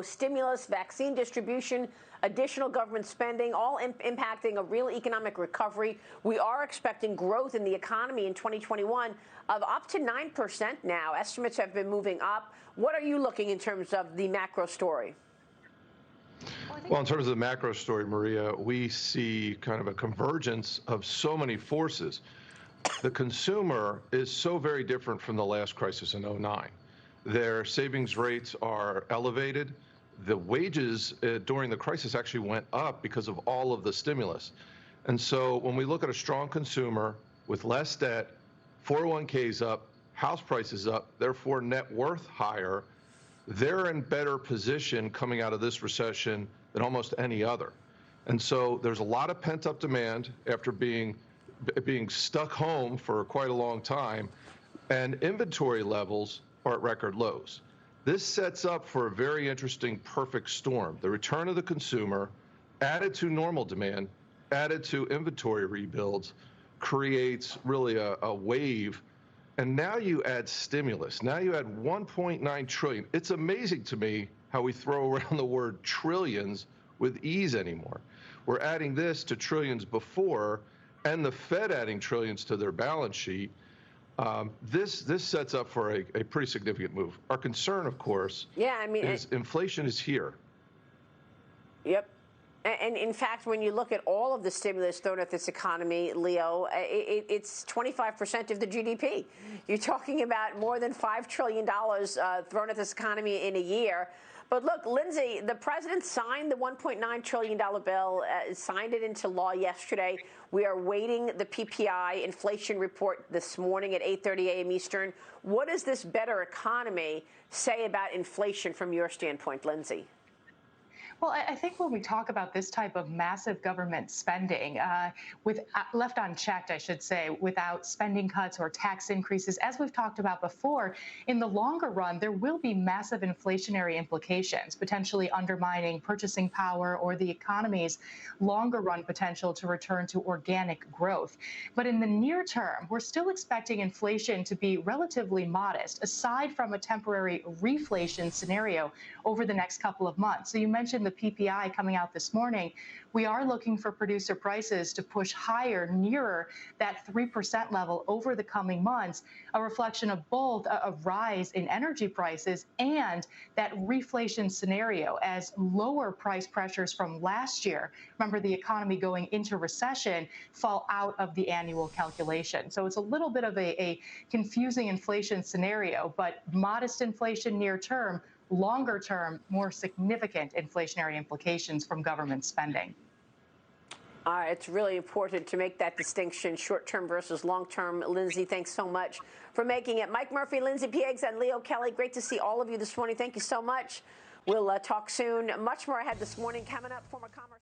Stimulus, vaccine distribution, additional government spending, all impacting a real economic recovery. We are expecting growth in the economy in 2021 of up to 9% now. Estimates have been moving up. What are you looking in terms of the macro story? Well, in terms of the macro story, Maria, we see kind of a convergence of so many forces. The consumer is so very different from the last crisis in '09. Their savings rates are elevated. The wages during the crisis actually went up because of all of the stimulus. And so when we look at a strong consumer with less debt, 401ks up, house prices up, therefore net worth higher, they're in better position coming out of this recession than almost any other. And so there's a lot of pent-up demand after being stuck home for quite a long time, and inventory levels are at record lows. This sets up for a very interesting perfect storm. The return of the consumer, added to normal demand, added to inventory rebuilds, creates really a wave. And now you add stimulus. Now you add 1.9 trillion. It's amazing to me how we throw around the word trillions with ease anymore. We're adding this to trillions before, and the Fed adding trillions to their balance sheet. This sets up for a pretty significant move. Our concern, of course, is inflation is here. Yep. And in fact, when you look at all of the stimulus thrown at this economy, Leo, it's 25% of the GDP. You're talking about more than $5 trillion thrown at this economy in a year. But look, Lindsay, the president signed the $1.9 trillion bill, signed it into law yesterday. We are waiting the PPI inflation report this morning at 8:30 a.m. Eastern. What does this better economy say about inflation from your standpoint, Lindsay? Well, I think when we talk about this type of massive government spending, left unchecked, I should say, without spending cuts or tax increases, as we've talked about before, in the longer run, there will be massive inflationary implications, potentially undermining purchasing power or the economy's longer run potential to return to organic growth. But in the near term, we're still expecting inflation to be relatively modest, aside from a temporary reflation scenario over the next couple of months. So you mentioned the PPI coming out this morning. We are looking for producer prices to push higher, nearer that 3% level over the coming months, a reflection of both a rise in energy prices and that reflation scenario as lower price pressures from last year, remember the economy going into recession, fall out of the annual calculation. So it's a little bit of a confusing inflation scenario, but modest inflation near term, longer term, more significant inflationary implications from government spending. It's really important to make that distinction, short-term versus long-term. Lindsay, thanks so much for making it. Mike Murphy, Lindsay Pieggs, and Leo Kelly, great to see all of you this morning. Thank you so much. We'll talk soon. Much more ahead this morning. Coming up, former Commerce